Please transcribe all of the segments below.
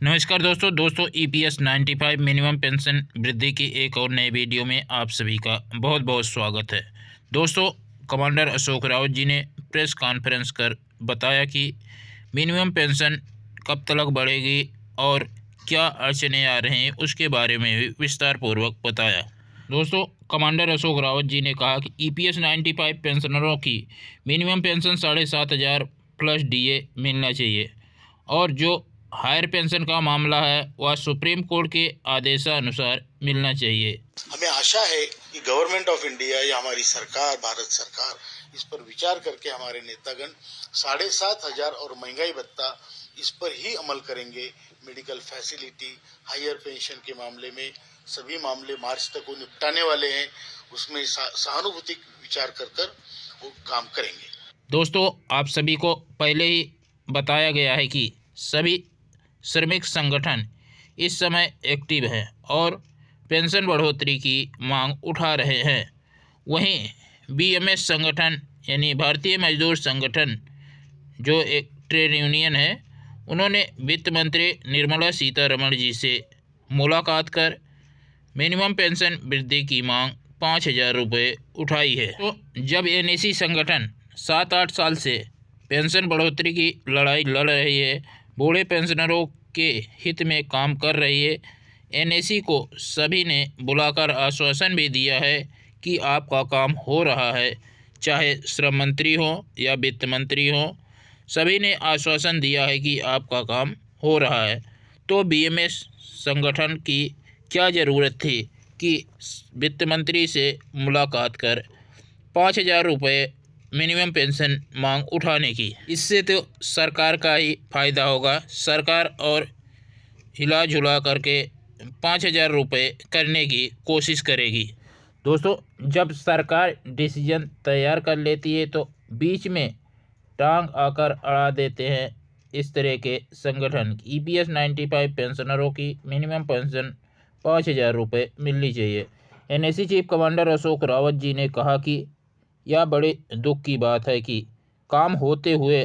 नमस्कार दोस्तों EPS 95 minimum pension वृद्धि की एक और नए वीडियो में आप सभी का बहुत बहुत स्वागत है। दोस्तों, कमांडर अशोक रावत जी ने प्रेस कॉन्फ्रेंस कर बताया कि मिनिमम पेंशन कब तक बढ़ेगी और क्या अड़चने आ रहे हैं उसके बारे में भी विस्तार पूर्वक बताया। दोस्तों, कमांडर अशोक रावत जी ने कहा कि ईपीएस 95 पेंशनरों की मिनिमम पेंशन 7,500 प्लस डीए मिलना चाहिए और जो हायर पेंशन का मामला है वह सुप्रीम कोर्ट के आदेशानुसार मिलना चाहिए। हमें आशा है कि गवर्नमेंट ऑफ इंडिया या हमारी सरकार, भारत सरकार, इस पर विचार करके हमारे नेतागण 7,500 और महंगाई भत्ता इस पर ही अमल करेंगे। मेडिकल फैसिलिटी, हायर पेंशन के मामले में सभी मामले मार्च तक वो निपटाने वाले हैं, उसमें सहानुभूति विचार कर वो काम करेंगे। दोस्तों, आप सभी को पहले ही बताया गया है कि सभी श्रमिक संगठन इस समय एक्टिव हैं और पेंशन बढ़ोतरी की मांग उठा रहे हैं। वहीं बीएमएस संगठन यानी भारतीय मजदूर संगठन जो एक ट्रेड यूनियन है, उन्होंने वित्त मंत्री निर्मला सीतारमण जी से मुलाकात कर मिनिमम पेंशन वृद्धि की मांग 5,000 रुपये उठाई है। तो जब एनएसी संगठन 7-8 साल से पेंशन बढ़ोतरी की लड़ाई लड़ रही है, बूढ़े पेंशनरों के हित में काम कर रही है, एनएसी को सभी ने बुलाकर आश्वासन भी दिया है कि आपका काम हो रहा है। चाहे श्रम मंत्री हो या वित्त मंत्री हो, सभी ने आश्वासन दिया है कि आपका काम हो रहा है। तो बीएमएस संगठन की क्या ज़रूरत थी कि वित्त मंत्री से मुलाकात कर 5,000 रुपये मिनिमम पेंशन मांग उठाने की। इससे तो सरकार का ही फ़ायदा होगा। सरकार और हिला झुला करके 5,000 रुपये करने की कोशिश करेगी। दोस्तों, जब सरकार डिसीजन तैयार कर लेती है तो बीच में टांग आकर अड़ा देते हैं इस तरह के संगठन। ईपीएस 95 पेंशनरों की मिनिमम पेंशन 5,000 रुपये मिलनी चाहिए। NAC chief commander Ashok Rawat ji ने कहा कि यह बड़े दुख की बात है कि काम होते हुए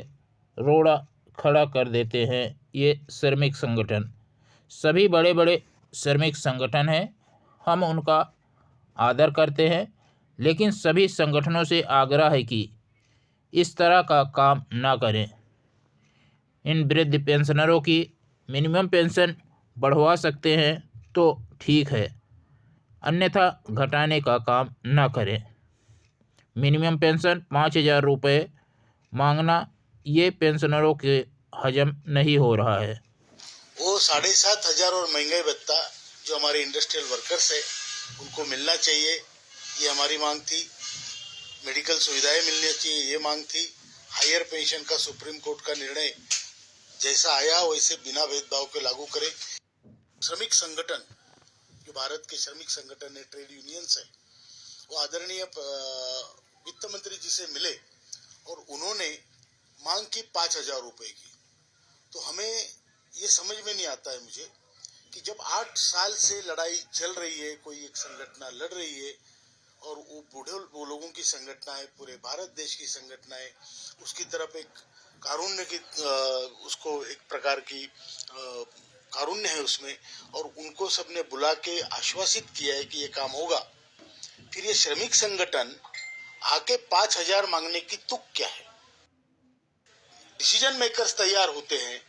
रोड़ा खड़ा कर देते हैं ये श्रमिक संगठन। सभी बड़े बड़े श्रमिक संगठन हैं, हम उनका आदर करते हैं, लेकिन सभी संगठनों से आग्रह है कि इस तरह का काम ना करें। इन वृद्ध पेंशनरों की मिनिमम पेंशन बढ़वा सकते हैं तो ठीक है, अन्यथा घटाने का काम ना करें। मिनिमम पेंशन 5,000 रुपये मांगना ये पेंशनरों के हजम नहीं हो रहा है। वो 7,500 और महंगाई भत्ता जो हमारे इंडस्ट्रियल वर्कर्स है उनको मिलना चाहिए, ये हमारी मांग थी। मेडिकल सुविधाएं मिलनी चाहिए, ये मांग थी। हायर पेंशन का सुप्रीम कोर्ट का निर्णय जैसा आया वैसे बिना भेदभाव के लागू करे। श्रमिक संगठन जो भारत के श्रमिक संगठन है, ट्रेड यूनियंस है, वो आदरणीय वित्त मंत्री जी से मिले और उन्होंने मांग की 5,000 रुपये की। तो हमें ये समझ में नहीं आता है मुझे कि जब 8 साल से लड़ाई चल रही है, कोई एक संगठन लड़ रही है और वो लोगों की संगठना है, पूरे भारत देश की संगठना है, उसकी तरफ एक कारुण्य की उसको एक प्रकार की कारुण्य है उसमें, और उनको सबने बुला के आश्वासित किया है कि ये काम होगा। फिर ये श्रमिक संगठन आके 5,000 मांगने की तुक क्या है? डिसीजन मेकर्स तैयार होते हैं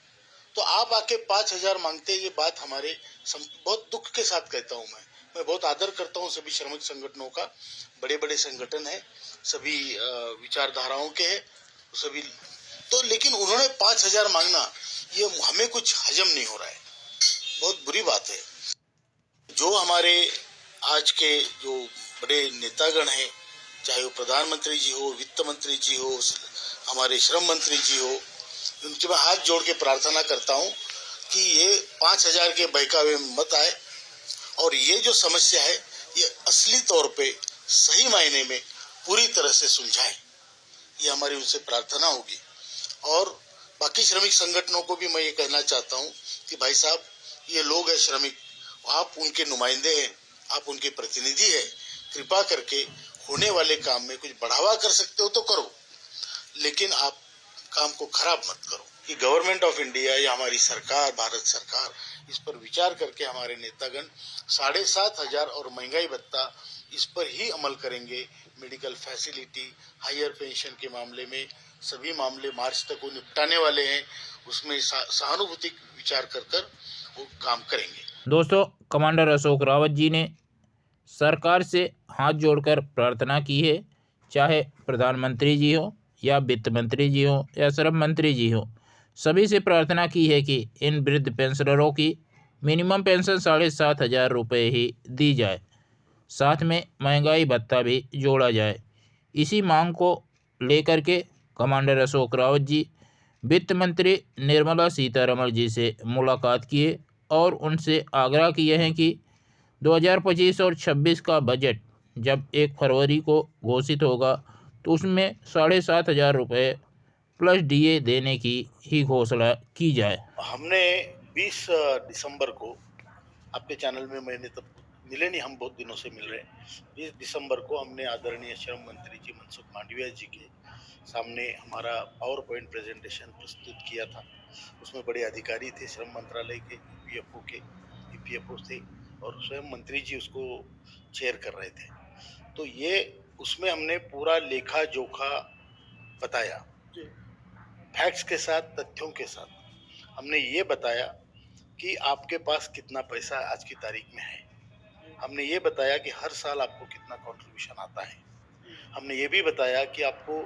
तो आप आके 5,000 मांगते हैं, ये बात हमारे बहुत दुख के साथ कहता हूँ। मैं बहुत आदर करता हूँ सभी श्रमिक संगठनों का, बड़े बड़े संगठन है, सभी विचारधाराओं के हैं सभी, तो लेकिन उन्होंने 5,000 मांगना ये हमें कुछ हजम नहीं हो रहा है, बहुत बुरी बात है। जो हमारे आज के जो बड़े नेतागण हैं, चाहे वो प्रधानमंत्री जी हो, वित्त मंत्री जी हो, हमारे श्रम मंत्री जी हो, उनके मैं हाथ जोड़ के प्रार्थना करता हूं कि ये 5,000 के बहकावे में मत आए और ये जो समस्या है ये असली तौर पे सही मायने में पूरी तरह से सुलझाएं, ये हमारी उनसे प्रार्थना होगी। और बाकी श्रमिक संगठनों को भी मैं ये कहना चाहता हूँ कि भाई साहब, ये लोग हैं श्रमिक, आप उनके नुमाइंदे हैं, आप उनके प्रतिनिधि हैं, कृपा करके होने वाले काम में कुछ बढ़ावा कर सकते हो तो करो, लेकिन आप काम को खराब मत करो। कि गवर्नमेंट ऑफ इंडिया या हमारी सरकार, भारत सरकार, इस पर विचार करके हमारे नेतागण 7,500 और महंगाई भत्ता इस पर ही अमल करेंगे। मेडिकल फैसिलिटी, हायर पेंशन के मामले में सभी मामले मार्च तक वो निपटाने वाले हैं, उसमें सहानुभूति विचार कर वो काम करेंगे। दोस्तों, कमांडर अशोक रावत जी ने सरकार से हाथ जोड़कर प्रार्थना की है, चाहे प्रधानमंत्री जी हो या वित्त मंत्री जी हो या श्रम मंत्री जी हो, सभी से प्रार्थना की है कि इन वृद्ध पेंशनरों की मिनिमम पेंशन 7,500 रुपये ही दी जाए, साथ में महंगाई भत्ता भी जोड़ा जाए। इसी मांग को लेकर के कमांडर अशोक रावत जी वित्त मंत्री निर्मला सीतारमण जी से मुलाकात किए और उनसे आग्रह किए हैं कि 2025 और 26 का बजट जब 1 फरवरी को घोषित होगा तो उसमें 7,500 रुपये प्लस डीए देने की ही घोषणा की जाए। हमने 20 दिसंबर को आपके चैनल में, मैंने तब मिले नहीं, हम बहुत दिनों से मिल रहे हैं, 20 दिसंबर को हमने आदरणीय श्रम मंत्री जी मनसुख मांडविया जी के सामने हमारा पावर पॉइंट प्रेजेंटेशन प्रस्तुत किया था। उसमें बड़े अधिकारी थे श्रम मंत्रालय के, ईपीएफओ थे और स्वयं मंत्री जी उसको चेयर कर रहे थे। तो ये उसमें हमने पूरा लेखा जोखा बताया, फैक्ट्स के साथ, तथ्यों के साथ हमने ये बताया कि आपके पास कितना पैसा आज की तारीख में है। हमने ये बताया कि हर साल आपको कितना कंट्रीब्यूशन आता है। हमने ये भी बताया कि आपको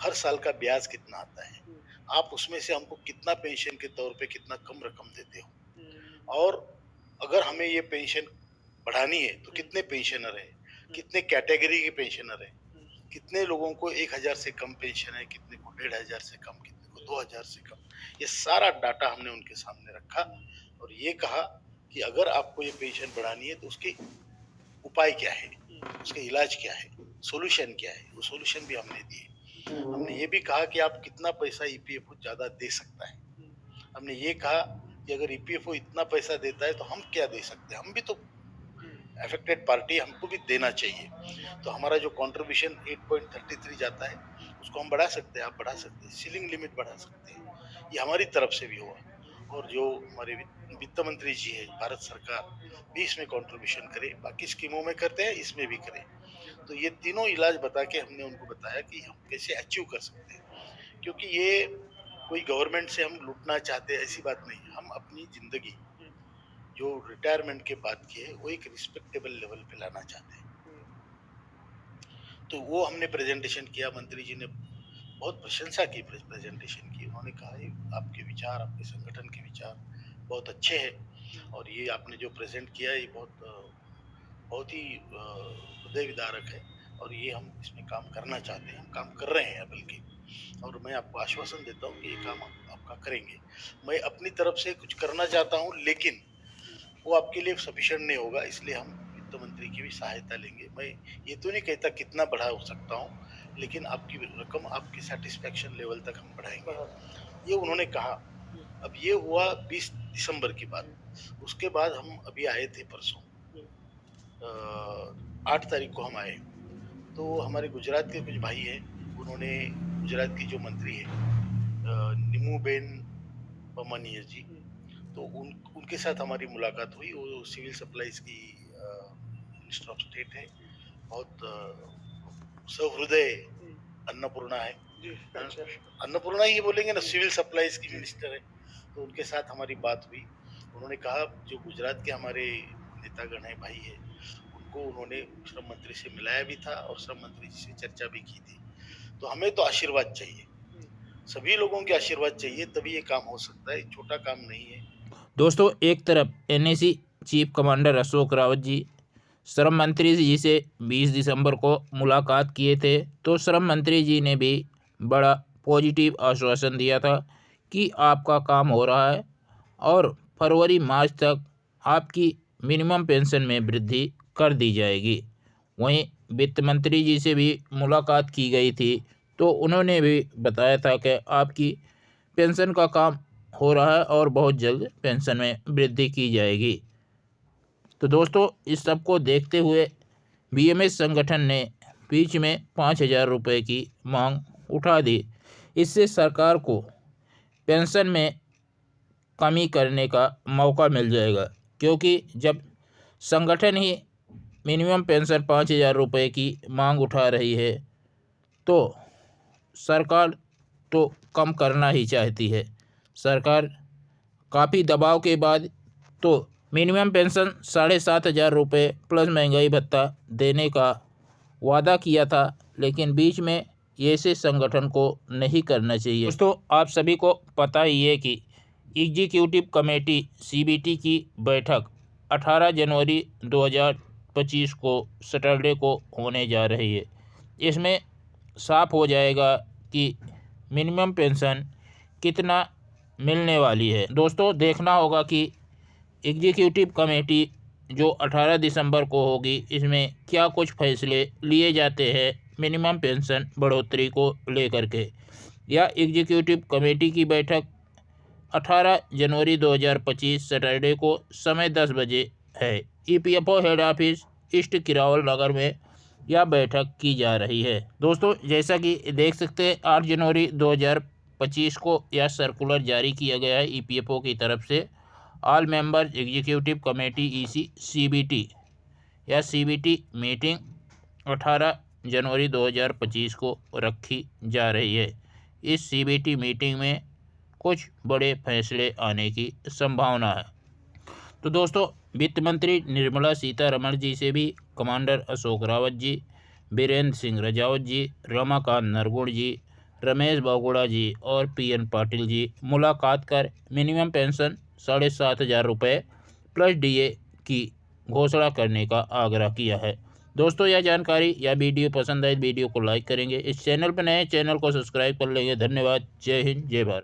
हर साल का ब्याज कितना आता है, आप उसमें से हमको कितना पेंशन के तौर पे कितना कम रकम देते हो, और अगर हमें ये पेंशन बढ़ानी है तो कितने पेंशनर है, कितने कैटेगरी के पेंशनर है, कितने लोगों को 1,000 से कम पेंशन है, कितने को 1,500 से कम, कितने को 2,000 से कम। ये सारा डाटा हमने उनके सामने रखा और ये कहा कि अगर आपको ये पेंशन बढ़ानी है तो उसके उपाय क्या है, उसके इलाज क्या है, सोल्यूशन क्या है, वो सोल्यूशन भी हमने दिए। हमने ये भी कहा कि आप कितना पैसा ईपीएफओ ज्यादा दे सकता है। हमने ये कहा कि अगर ईपीएफओ इतना पैसा देता है तो हम क्या दे सकते हैं, हम भी तो अफेक्टेड पार्टी, हमको भी देना चाहिए। तो हमारा जो कंट्रीब्यूशन 8.33 जाता है उसको हम बढ़ा सकते हैं, आप बढ़ा सकते हैं, सीलिंग लिमिट बढ़ा सकते हैं, ये हमारी तरफ से भी हुआ। और जो हमारे वित्त मंत्री जी है, भारत सरकार भी इसमें कंट्रीब्यूशन करे, बाकी स्कीमों में करते हैं, इसमें भी करें। तो ये तीनों इलाज बता के हमने उनको बताया कि हम कैसे अचीव कर सकते हैं, क्योंकि ये कोई गवर्नमेंट से हम लूटना चाहते हैं ऐसी बात नहीं। हम अपनी जिंदगी जो रिटायरमेंट के बाद की है वो एक रिस्पेक्टेबल लेवल पे लाना चाहते हैं। तो वो हमने प्रेजेंटेशन किया, मंत्री जी ने बहुत प्रशंसा की प्रेजेंटेशन की। उन्होंने कहा आपके विचार, आपके संगठन के विचार बहुत अच्छे हैं और ये आपने जो प्रेजेंट किया ये बहुत ही हृदय विदारक है और ये हम इसमें काम करना चाहते हैं, हम काम कर रहे हैं बल्कि, और मैं आपको आश्वासन देता हूँ कि ये काम आपका करेंगे। मैं अपनी तरफ से कुछ करना चाहता हूँ लेकिन वो आपके लिए सफिशिएंट नहीं होगा, इसलिए हम वित्त मंत्री की भी सहायता लेंगे। मैं ये तो नहीं कहता कितना बढ़ा हो सकता हूँ, लेकिन आपकी रकम आपकी सेटिस्फेक्शन लेवल तक हम बढ़ाएंगे, ये उन्होंने कहा। अब ये हुआ 20 दिसंबर की बात। उसके बाद हम अभी आए थे परसों 8 तारीख को हम आए, तो हमारे गुजरात के कुछ भाई हैं, उन्होंने, गुजरात की जो मंत्री है निमूबेन पमानिया जी, तो उनके साथ हमारी मुलाकात हुई। वो सिविल सप्लाईज की मिनिस्टर ऑफ स्टेट है, बहुत सहृदय अन्नपूर्णा है, अन्नपूर्णा ही बोलेंगे ना, सिविल सप्लाईज की मिनिस्टर है। तो उनके साथ हमारी बात हुई। उन्होंने कहा जो गुजरात के हमारे नेतागण है, भाई है, उनको उन्होंने श्रम मंत्री से मिलाया भी था और श्रम मंत्री जी से चर्चा भी की थी। तो हमें तो आशीर्वाद चाहिए, सभी लोगों के आशीर्वाद चाहिए, तभी ये काम हो सकता है, छोटा काम नहीं है। दोस्तों, एक तरफ NAC chief commander Ashok Rawat ji श्रम मंत्री जी से 20 दिसंबर को मुलाकात किए थे, तो श्रम मंत्री जी ने भी बड़ा पॉजिटिव आश्वासन दिया था कि आपका काम हो रहा है और फरवरी मार्च तक आपकी मिनिमम पेंशन में वृद्धि कर दी जाएगी। वहीं वित्त मंत्री जी से भी मुलाकात की गई थी, तो उन्होंने भी बताया था कि आपकी पेंशन का काम हो रहा है और बहुत जल्द पेंशन में वृद्धि की जाएगी। तो दोस्तों, इस सब को देखते हुए बीएमएस संगठन ने बीच में 5,000 रुपये की मांग उठा दी। इससे सरकार को पेंशन में कमी करने का मौका मिल जाएगा, क्योंकि जब संगठन ही मिनिमम पेंशन 5,000 रुपये की मांग उठा रही है तो सरकार तो कम करना ही चाहती है। सरकार काफ़ी दबाव के बाद तो मिनिमम पेंशन 7,500 रुपये प्लस महंगाई भत्ता देने का वादा किया था, लेकिन बीच में ऐसे संगठन को नहीं करना चाहिए। दोस्तों, आप सभी को पता ही है कि एग्जीक्यूटिव कमेटी CBT की बैठक 18 जनवरी 2025 को सैटरडे को होने जा रही है। इसमें साफ हो जाएगा कि मिनिमम पेंशन कितना मिलने वाली है। दोस्तों, देखना होगा कि एग्जीक्यूटिव कमेटी जो 18 दिसंबर को होगी, इसमें क्या कुछ फैसले लिए जाते हैं मिनिमम पेंशन बढ़ोतरी को लेकर के। या एग्जीक्यूटिव कमेटी की बैठक 18 जनवरी 2025 सैटरडे को समय 10 बजे है। EPFO हेड ऑफिस ईस्ट किरावल नगर में यह बैठक की जा रही है। दोस्तों, जैसा कि देख सकते हैं 8 जनवरी 2025 को यह सर्कुलर जारी किया गया है EPFO की तरफ से। All members executive committee EC CBT या CBT मीटिंग 18 जनवरी 2025 को रखी जा रही है। इस CBT मीटिंग में कुछ बड़े फैसले आने की संभावना है। तो दोस्तों, वित्त मंत्री निर्मला सीतारमण जी से भी कमांडर अशोक रावत जी, बीरेंद्र सिंह राजावत जी, रमाकांत नरगुण जी, रमेश बागुड़ा जी और PN पाटिल जी मुलाकात कर मिनिमम पेंशन 7,500 रुपये प्लस DA की घोषणा करने का आग्रह किया है। दोस्तों, यह जानकारी या वीडियो पसंद आए वीडियो को लाइक करेंगे। इस चैनल पर नए चैनल को सब्सक्राइब कर लेंगे। धन्यवाद। जय हिंद, जय भारत।